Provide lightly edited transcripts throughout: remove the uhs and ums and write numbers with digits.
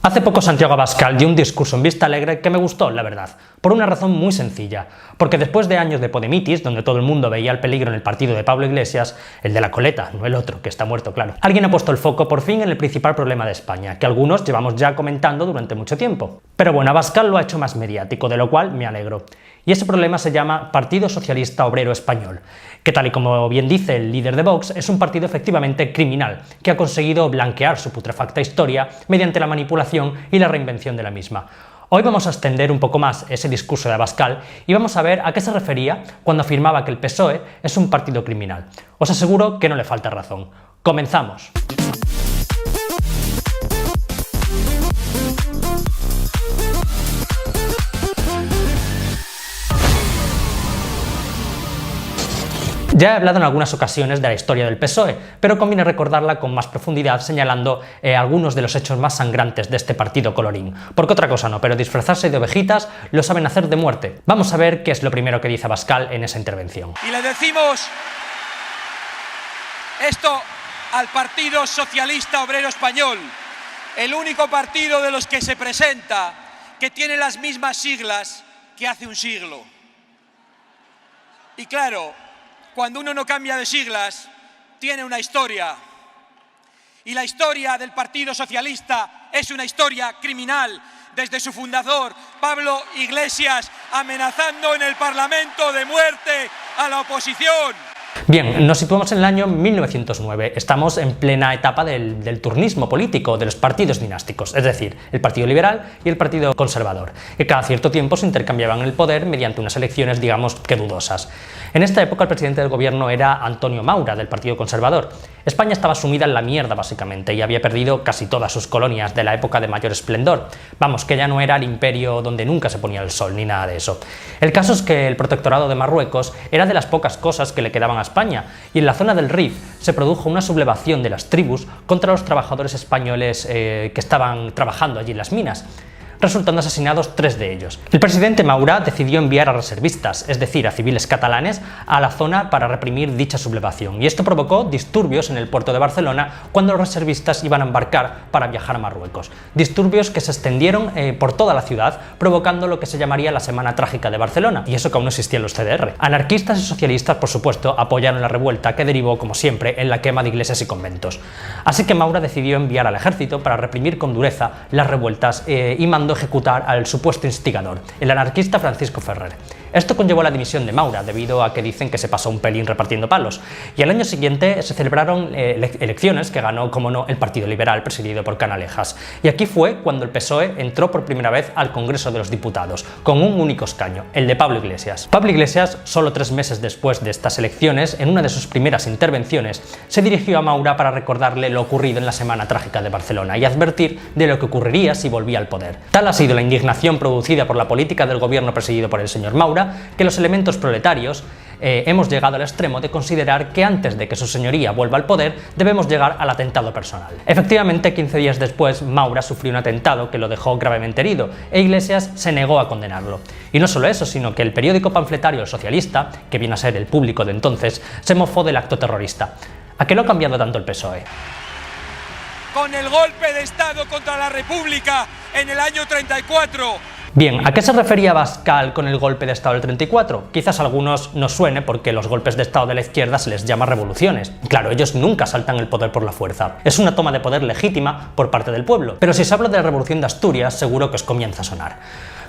Hace poco Santiago Abascal dio un discurso en Vista Alegre que me gustó, la verdad, por una razón muy sencilla, porque después de años de Podemitis, donde todo el mundo veía el peligro en el partido de Pablo Iglesias, el de la coleta, no el otro, que está muerto, claro, alguien ha puesto el foco por fin en el principal problema de España, que algunos llevamos ya comentando durante mucho tiempo. Pero bueno, Abascal lo ha hecho más mediático, de lo cual me alegro. Y ese problema se llama Partido Socialista Obrero Español, que tal y como bien dice el líder de Vox, es un partido efectivamente criminal, que ha conseguido blanquear su putrefacta historia mediante la manipulación y la reinvención de la misma. Hoy vamos a extender un poco más ese discurso de Abascal y vamos a ver a qué se refería cuando afirmaba que el PSOE es un partido criminal. Os aseguro que no le falta razón. ¡Comenzamos! Ya he hablado en algunas ocasiones de la historia del PSOE, pero conviene recordarla con más profundidad señalando algunos de los hechos más sangrantes de este partido colorín. Porque otra cosa no, pero disfrazarse de ovejitas lo saben hacer de muerte. Vamos a ver qué es lo primero que dice Abascal en esa intervención. Y le decimos esto al Partido Socialista Obrero Español, el único partido de los que se presenta que tiene las mismas siglas que hace un siglo. Y claro, cuando uno no cambia de siglas, tiene una historia. Y la historia del Partido Socialista es una historia criminal, desde su fundador, Pablo Iglesias, amenazando en el Parlamento de muerte a la oposición. Bien, nos situamos en el año 1909, estamos en plena etapa del turnismo político, de los partidos dinásticos, es decir, el Partido Liberal y el Partido Conservador, que cada cierto tiempo se intercambiaban el poder mediante unas elecciones, digamos, que dudosas. En esta época el presidente del gobierno era Antonio Maura, del Partido Conservador. España estaba sumida en la mierda básicamente y había perdido casi todas sus colonias de la época de mayor esplendor. Vamos, que ya no era el imperio donde nunca se ponía el sol ni nada de eso. El caso es que el protectorado de Marruecos era de las pocas cosas que le quedaban a España, y en la zona del Rif se produjo una sublevación de las tribus contra los trabajadores españoles que estaban trabajando allí en las minas, resultando asesinados 3 de ellos. El presidente Maura decidió enviar a reservistas, es decir, a civiles catalanes, a la zona para reprimir dicha sublevación, y esto provocó disturbios en el puerto de Barcelona cuando los reservistas iban a embarcar para viajar a Marruecos. Disturbios que se extendieron por toda la ciudad, provocando lo que se llamaría la Semana Trágica de Barcelona, y eso que aún no existían los CDR. Anarquistas y socialistas, por supuesto, apoyaron la revuelta que derivó, como siempre, en la quema de iglesias y conventos. Así que Maura decidió enviar al ejército para reprimir con dureza las revueltas y mandó ejecutar al supuesto instigador, el anarquista Francisco Ferrer. Esto conllevó la dimisión de Maura, debido a que dicen que se pasó un pelín repartiendo palos, y al año siguiente se celebraron elecciones que ganó, como no, el Partido Liberal, presidido por Canalejas. Y aquí fue cuando el PSOE entró por primera vez al Congreso de los Diputados, con un único escaño, el de Pablo Iglesias. Pablo Iglesias, solo 3 meses después de estas elecciones, en una de sus primeras intervenciones, se dirigió a Maura para recordarle lo ocurrido en la Semana Trágica de Barcelona y advertir de lo que ocurriría si volvía al poder. Tal ha sido la indignación producida por la política del gobierno presidido por el señor Maura, que los elementos proletarios hemos llegado al extremo de considerar que antes de que su señoría vuelva al poder debemos llegar al atentado personal. Efectivamente, 15 días después, Maura sufrió un atentado que lo dejó gravemente herido e Iglesias se negó a condenarlo. Y no solo eso, sino que el periódico panfletario El Socialista, que viene a ser El Público de entonces, se mofó del acto terrorista. ¿A qué lo ha cambiado tanto el PSOE? Con el golpe de Estado contra la República en el año 34. Bien, ¿a qué se refería Abascal con el golpe de Estado del 34? Quizás a algunos nos suene porque los golpes de Estado de la izquierda se les llama revoluciones. Claro, ellos nunca saltan el poder por la fuerza. Es una toma de poder legítima por parte del pueblo. Pero si os hablo de la Revolución de Asturias, seguro que os comienza a sonar.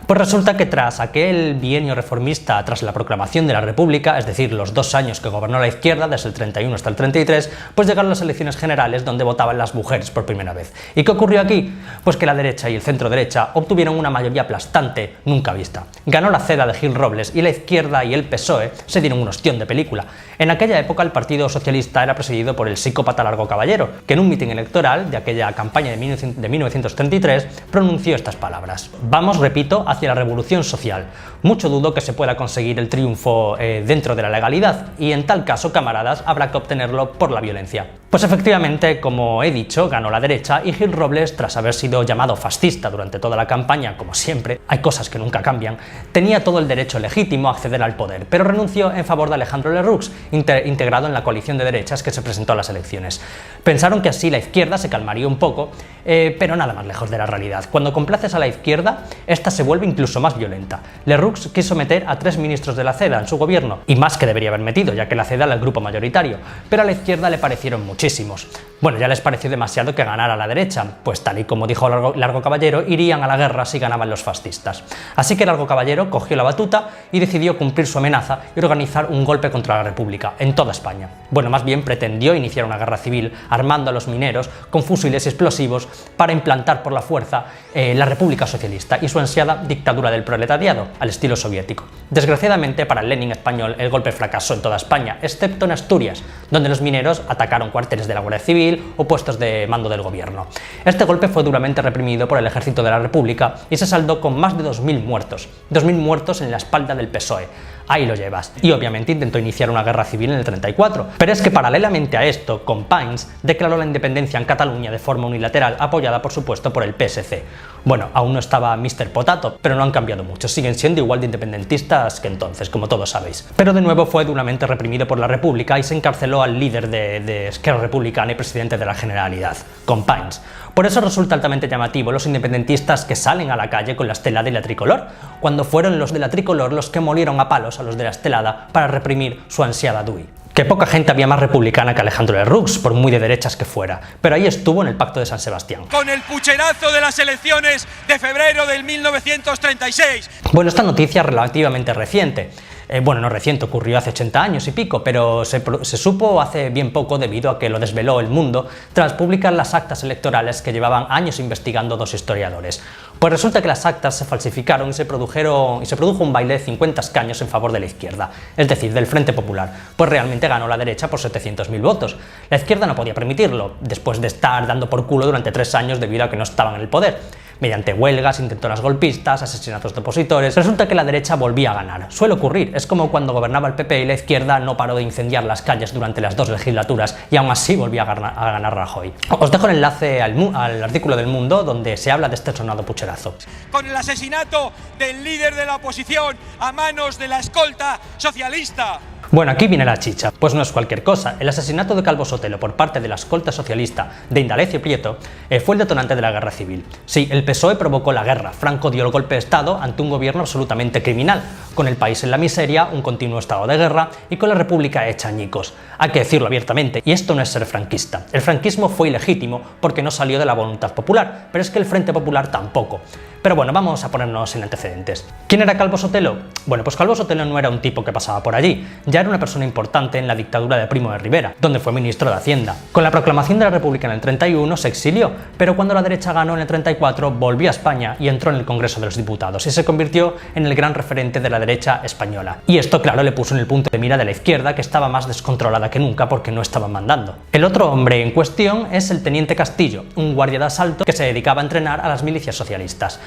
Pues resulta que tras aquel bienio reformista, tras la proclamación de la República, es decir, los 2 años que gobernó la izquierda, desde el 31 hasta el 33, pues llegaron las elecciones generales donde votaban las mujeres por primera vez. ¿Y qué ocurrió aquí? Pues que la derecha y el centro derecha obtuvieron una mayoría aplastante nunca vista. Ganó la CEDA de Gil Robles y la izquierda y el PSOE se dieron un ostión de película. En aquella época el Partido Socialista era presidido por el psicópata Largo Caballero, que en un mitin electoral de aquella campaña de 1933 pronunció estas palabras: vamos, repito, hacia la revolución social. Mucho dudo que se pueda conseguir el triunfo dentro de la legalidad, y en tal caso, camaradas, habrá que obtenerlo por la violencia. Pues efectivamente, como he dicho, ganó la derecha y Gil Robles, tras haber sido llamado fascista durante toda la campaña, como siempre, hay cosas que nunca cambian, tenía todo el derecho legítimo a acceder al poder, pero renunció en favor de Alejandro Lerroux, integrado en la coalición de derechas que se presentó a las elecciones. Pensaron que así la izquierda se calmaría un poco, pero nada más lejos de la realidad. Cuando complaces a la izquierda, esta se vuelve incluso más violenta. Lerroux quiso meter a 3 ministros de la CEDA en su gobierno, y más que debería haber metido, ya que la CEDA era el grupo mayoritario, pero a la izquierda le parecieron muchísimos. Bueno, ya les pareció demasiado que ganara la derecha, pues tal y como dijo Largo Caballero, irían a la guerra si ganaban los fascistas. Así que Largo Caballero cogió la batuta y decidió cumplir su amenaza y organizar un golpe contra la República en toda España. Bueno, más bien pretendió iniciar una guerra civil armando a los mineros con fusiles explosivos para implantar por la fuerza la República Socialista y su ansiada dictadura del proletariado al estilo soviético. Desgraciadamente para el Lenin español el golpe fracasó en toda España, excepto en Asturias, donde los mineros atacaron cuarteles de la Guardia Civil o puestos de mando del gobierno. Este golpe fue duramente reprimido por el ejército de la República y se saldó con más de 2.000 muertos. 2.000 muertos en la espalda del PSOE. Ahí lo llevas. Y obviamente intentó iniciar una guerra civil en el 34. Pero es que paralelamente a esto, Companys declaró la independencia en Cataluña de forma unilateral, apoyada por supuesto por el PSC. Bueno, aún no estaba Mr. Potato, pero no han cambiado mucho, siguen siendo igual de independentistas que entonces, como todos sabéis. Pero de nuevo fue duramente reprimido por la República y se encarceló al líder de Esquerra Republicana y presidente de la Generalidad, Companys. Por eso resulta altamente llamativo los independentistas que salen a la calle con la estelada y la tricolor, cuando fueron los de la tricolor los que molieron a palos a los de la estelada para reprimir su ansiada DUI. Que poca gente había más republicana que Alejandro Lerroux, por muy de derechas que fuera, pero ahí estuvo en el Pacto de San Sebastián. Con el pucherazo de las elecciones de febrero del 1936. Bueno, esta noticia es relativamente reciente. Bueno, no reciente, ocurrió hace 80 años y pico, pero se supo hace bien poco debido a que lo desveló El Mundo tras publicar las actas electorales que llevaban años investigando 2 historiadores. Pues resulta que las actas se falsificaron y se produjo un baile de 50 escaños en favor de la izquierda, es decir, del Frente Popular, pues realmente ganó la derecha por 700.000 votos. La izquierda no podía permitirlo, después de estar dando por culo durante 3 años debido a que no estaban en el poder. Mediante huelgas, intentonas golpistas, asesinatos de opositores, resulta que la derecha volvía a ganar. Suele ocurrir, es como cuando gobernaba el PP y la izquierda no paró de incendiar las calles durante las 2 legislaturas y aún así volvía a ganar Rajoy. Os dejo el enlace al artículo del Mundo donde se habla de este sonado pucherazo. Con el asesinato del líder de la oposición a manos de la escolta socialista. Bueno, aquí viene la chicha, pues no es cualquier cosa. El asesinato de Calvo Sotelo por parte de la escolta socialista de Indalecio Prieto fue el detonante de la guerra civil. Sí, el PSOE provocó la guerra, Franco dio el golpe de estado ante un gobierno absolutamente criminal, con el país en la miseria, un continuo estado de guerra y con la república hecha añicos. Hay que decirlo abiertamente, y esto no es ser franquista. El franquismo fue ilegítimo porque no salió de la voluntad popular, pero es que el Frente Popular tampoco. Pero bueno, vamos a ponernos en antecedentes. ¿Quién era Calvo Sotelo? Bueno, pues Calvo Sotelo no era un tipo que pasaba por allí, ya era una persona importante en la dictadura de Primo de Rivera, donde fue ministro de Hacienda. Con la proclamación de la República en el 31 se exilió, pero cuando la derecha ganó en el 34 volvió a España y entró en el Congreso de los Diputados y se convirtió en el gran referente de la derecha española. Y esto, claro, le puso en el punto de mira de la izquierda, que estaba más descontrolada que nunca porque no estaban mandando. El otro hombre en cuestión es el teniente Castillo, un guardia de asalto que se dedicaba a entrenar a las milicias socialistas.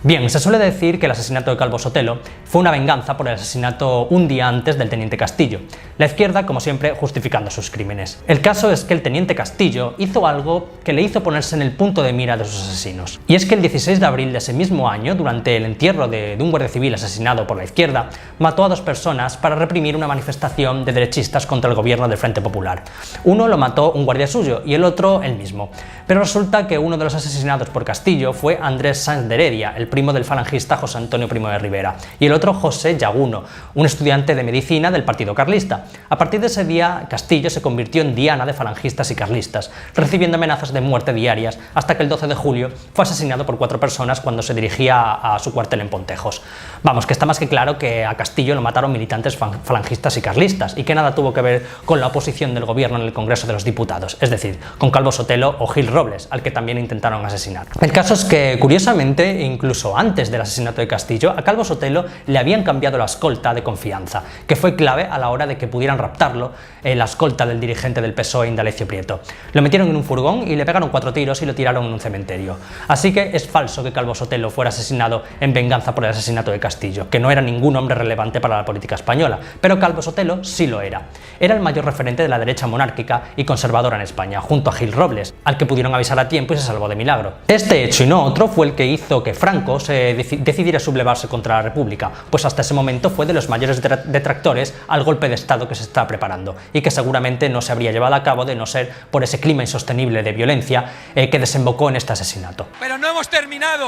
Bien, se suele decir que el asesinato de Calvo Sotelo fue una venganza por el asesinato un día antes del teniente Castillo, la izquierda, como siempre, justificando sus crímenes. El caso es que el teniente Castillo hizo algo que le hizo ponerse en el punto de mira de sus asesinos. Y es que el 16 de abril de ese mismo año, durante el entierro de un guardia civil asesinado por la izquierda, mató a 2 personas para reprimir una manifestación de derechistas contra el gobierno del Frente Popular. Uno lo mató un guardia suyo y el otro él mismo. Pero resulta que uno de los asesinados por Castillo fue Andrés Sanz de Heredia, el primo del falangista José Antonio Primo de Rivera, y el otro José Yaguno, un estudiante de medicina del Partido Carlista. A partir de ese día, Castillo se convirtió en diana de falangistas y carlistas, recibiendo amenazas de muerte diarias, hasta que el 12 de julio fue asesinado por 4 personas cuando se dirigía a su cuartel en Pontejos. Vamos, que está más que claro que a Castillo lo mataron militantes falangistas y carlistas, y que nada tuvo que ver con la oposición del gobierno en el Congreso de los Diputados, es decir, con Calvo Sotelo o Gil Robles, al que también intentaron asesinar. El caso es que, curiosamente, incluso incluso antes del asesinato de Castillo, a Calvo Sotelo le habían cambiado la escolta de confianza, que fue clave a la hora de que pudieran raptarlo, la escolta del dirigente del PSOE, Indalecio Prieto. Lo metieron en un furgón y le pegaron 4 tiros y lo tiraron en un cementerio. Así que es falso que Calvo Sotelo fuera asesinado en venganza por el asesinato de Castillo, que no era ningún hombre relevante para la política española, pero Calvo Sotelo sí lo era. Era el mayor referente de la derecha monárquica y conservadora en España, junto a Gil Robles, al que pudieron avisar a tiempo y se salvó de milagro. Este hecho y no otro fue el que hizo que Franco se decidiera sublevarse contra la República, pues hasta ese momento fue de los mayores detractores al golpe de Estado que se estaba preparando y que seguramente no se habría llevado a cabo de no ser por ese clima insostenible de violencia que desembocó en este asesinato. Pero no hemos terminado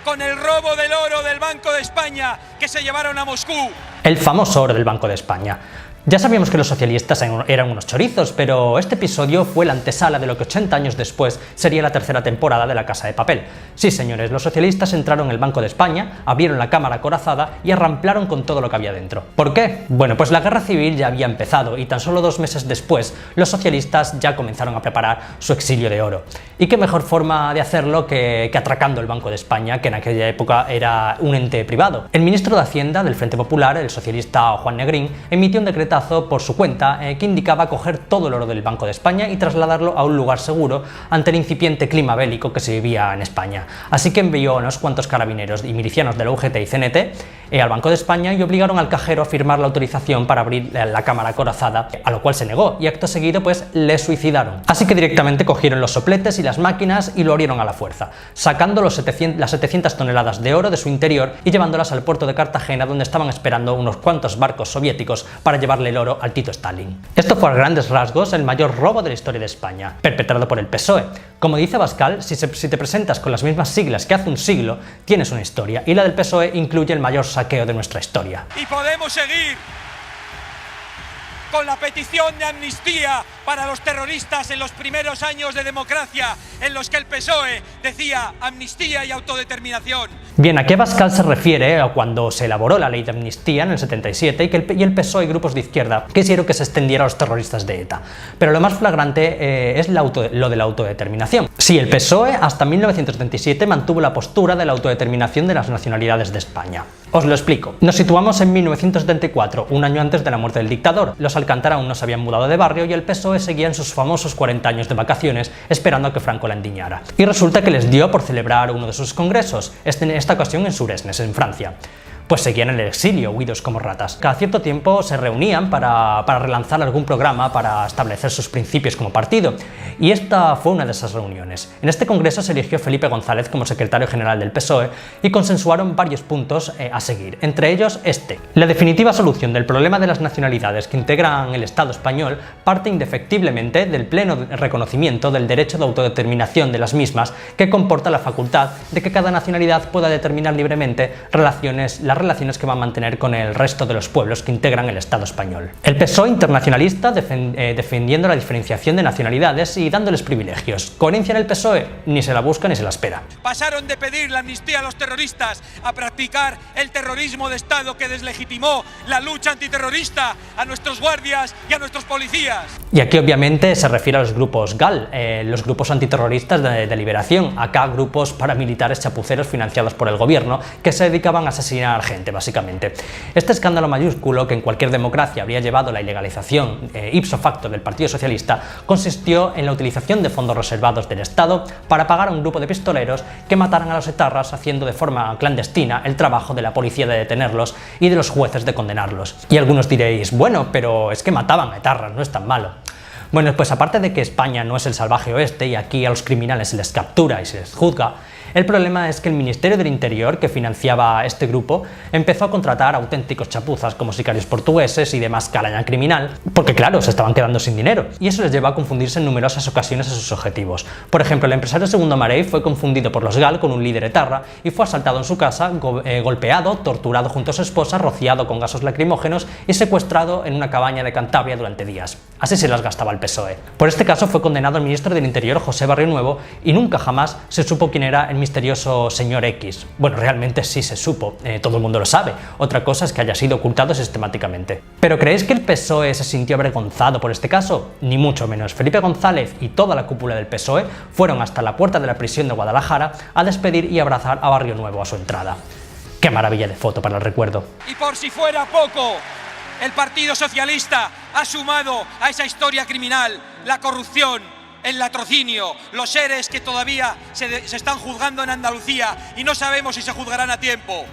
con el robo del oro del Banco de España que se llevaron a Moscú. El famoso oro del Banco de España. Ya sabíamos que los socialistas eran unos chorizos, pero este episodio fue la antesala de lo que 80 años después sería la tercera temporada de La Casa de Papel. Sí, señores, los socialistas entraron en el Banco de España, abrieron la cámara acorazada y arramplaron con todo lo que había dentro. ¿Por qué? Bueno, pues la guerra civil ya había empezado y tan solo 2 meses después los socialistas ya comenzaron a preparar su exilio de oro. Y qué mejor forma de hacerlo que atracando el Banco de España, que en aquella época era un ente privado. El ministro de Hacienda del Frente Popular, el socialista Juan Negrín, emitió un decretazo por su cuenta que indicaba coger todo el oro del Banco de España y trasladarlo a un lugar seguro ante el incipiente clima bélico que se vivía en España. Así que envió a unos cuantos carabineros y milicianos de la UGT y CNT al Banco de España y obligaron al cajero a firmar la autorización para abrir la cámara acorazada, a lo cual se negó y acto seguido pues le suicidaron. Así que directamente cogieron los sopletes y las máquinas y lo abrieron a la fuerza, sacando las 700 toneladas de oro de su interior y llevándolas al puerto de Cartagena, donde estaban esperando unos cuantos barcos soviéticos para llevarle el oro al Tito Stalin. Esto fue a grandes rasgos el mayor robo de la historia de España, perpetrado por el PSOE. Como dice Abascal, si te presentas con las mismas siglas que hace un siglo, tienes una historia, y la del PSOE incluye el mayor saqueo de nuestra historia. Y podemos seguir con la petición de amnistía para los terroristas en los primeros años de democracia, en los que el PSOE decía amnistía y autodeterminación. Bien, ¿a qué Abascal se refiere a cuando se elaboró la ley de amnistía en el 77 y el PSOE y grupos de izquierda quisieron que se extendiera a los terroristas de ETA? Pero lo más flagrante es lo de la autodeterminación. Sí, el PSOE hasta 1977 mantuvo la postura de la autodeterminación de las nacionalidades de España. Os lo explico. Nos situamos en 1974, un año antes de la muerte del dictador. Los Alcántara aún no se habían mudado de barrio y el PSOE seguía en sus famosos 40 años de vacaciones esperando a que Franco la endiñara. Y resulta que les dio por celebrar uno de sus congresos, en esta ocasión en Suresnes, en Francia. Pues seguían en el exilio, huidos como ratas. Cada cierto tiempo se reunían para relanzar algún programa para establecer sus principios como partido, y esta fue una de esas reuniones. En este congreso se eligió Felipe González como secretario general del PSOE y consensuaron varios puntos a seguir, entre ellos este. La definitiva solución del problema de las nacionalidades que integran el Estado español parte indefectiblemente del pleno reconocimiento del derecho de autodeterminación de las mismas, que comporta la facultad de que cada nacionalidad pueda determinar libremente las relaciones que va a mantener con el resto de los pueblos que integran el Estado español. El PSOE internacionalista defendiendo la diferenciación de nacionalidades y dándoles privilegios. Coherencia en el PSOE, ni se la busca ni se la espera. Pasaron de pedir la amnistía a los terroristas a practicar el terrorismo de Estado que deslegitimó la lucha antiterrorista a nuestros guardias y a nuestros policías. Y aquí obviamente se refiere a los grupos GAL, los grupos antiterroristas de liberación, acá grupos paramilitares chapuceros financiados por el gobierno que se dedicaban a asesinar gente, básicamente. Este escándalo mayúsculo, que en cualquier democracia habría llevado a la ilegalización ipso facto del Partido Socialista, consistió en la utilización de fondos reservados del Estado para pagar a un grupo de pistoleros que mataran a los etarras, haciendo de forma clandestina el trabajo de la policía de detenerlos y de los jueces de condenarlos. Y algunos diréis, bueno, pero es que mataban a etarras, no es tan malo. Bueno, pues aparte de que España no es el salvaje oeste y aquí a los criminales se les captura y se les juzga, el problema es que el Ministerio del Interior, que financiaba este grupo, empezó a contratar auténticos chapuzas como sicarios portugueses y demás calaña criminal, porque claro, se estaban quedando sin dinero, y eso les llevó a confundirse en numerosas ocasiones a sus objetivos. Por ejemplo, el empresario Segundo Marey fue confundido por los GAL con un líder etarra y fue asaltado en su casa, golpeado, torturado junto a su esposa, rociado con gases lacrimógenos y secuestrado en una cabaña de Cantabria durante días. Así se las gastaba el PSOE. Por este caso fue condenado el ministro del Interior, José Barrionuevo, y nunca jamás se supo quién era el misterioso señor X. Bueno, realmente sí se supo, todo el mundo lo sabe. Otra cosa es que haya sido ocultado sistemáticamente. ¿Pero creéis que el PSOE se sintió avergonzado por este caso? Ni mucho menos. Felipe González y toda la cúpula del PSOE fueron hasta la puerta de la prisión de Guadalajara a despedir y abrazar a Barrio Nuevo a su entrada. ¡Qué maravilla de foto para el recuerdo! Y por si fuera poco, el Partido Socialista ha sumado a esa historia criminal la corrupción, el latrocinio, los seres que todavía se están juzgando en Andalucía y no sabemos si se juzgarán a tiempo.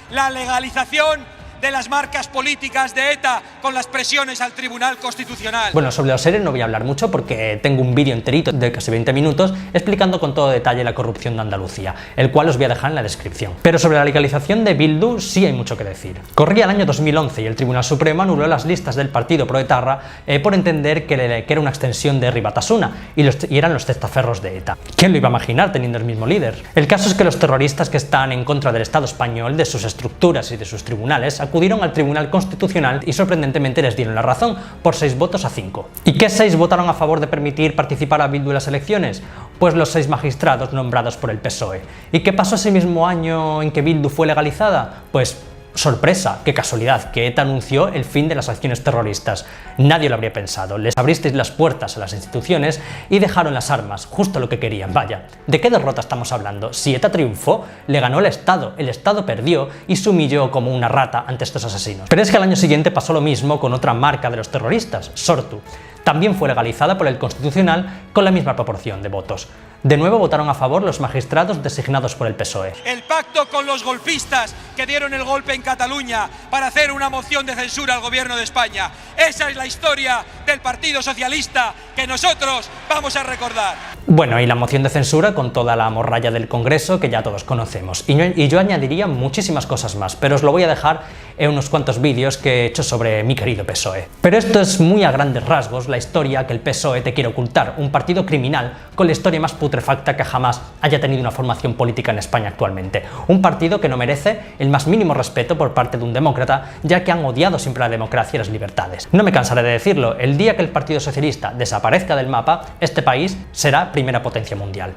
La legalización de las marcas políticas de ETA con las presiones al Tribunal Constitucional. Bueno, sobre los seres no voy a hablar mucho porque tengo un vídeo enterito de casi 20 minutos explicando con todo detalle la corrupción de Andalucía, el cual os voy a dejar en la descripción. Pero sobre la legalización de Bildu sí hay mucho que decir. Corría el año 2011 y el Tribunal Supremo anuló las listas del partido proetarra por entender que era una extensión de Ribatasuna y eran los testaferros de ETA. ¿Quién lo iba a imaginar teniendo el mismo líder? El caso es que los terroristas que están en contra del Estado español, de sus estructuras y de sus tribunales, acudieron al Tribunal Constitucional y sorprendentemente les dieron la razón, por 6 votos a 5. ¿Y qué 6 votaron a favor de permitir participar a Bildu en las elecciones? Pues los 6 magistrados nombrados por el PSOE. ¿Y qué pasó ese mismo año en que Bildu fue legalizada? Pues sorpresa, qué casualidad, que ETA anunció el fin de las acciones terroristas. Nadie lo habría pensado. Les abristeis las puertas a las instituciones y dejaron las armas, justo lo que querían. Vaya, ¿de qué derrota estamos hablando? Si ETA triunfó, le ganó el Estado perdió y se humilló como una rata ante estos asesinos. Pero es que al año siguiente pasó lo mismo con otra marca de los terroristas, Sortu. También fue legalizada por el Constitucional con la misma proporción de votos. De nuevo votaron a favor los magistrados designados por el PSOE. El pacto con los golpistas que dieron el golpe en Cataluña para hacer una moción de censura al gobierno de España. Esa es la historia del Partido Socialista que nosotros vamos a recordar. Bueno, y la moción de censura con toda la morralla del Congreso que ya todos conocemos. Y yo añadiría muchísimas cosas más, pero os lo voy a dejar en unos cuantos vídeos que he hecho sobre mi querido PSOE. Pero esto es muy a grandes rasgos la historia que el PSOE te quiere ocultar, un partido criminal con la historia más putrefacta que jamás haya tenido una formación política en España actualmente. Un partido que no merece el más mínimo respeto por parte de un demócrata, ya que han odiado siempre la democracia y las libertades. No me cansaré de decirlo, el día que el Partido Socialista desaparezca del mapa, este país será primera potencia mundial.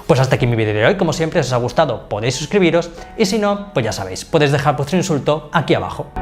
Pues hasta aquí mi vídeo de hoy. Como siempre, si os ha gustado podéis suscribiros y si no, pues ya sabéis, podéis dejar vuestro insulto aquí abajo.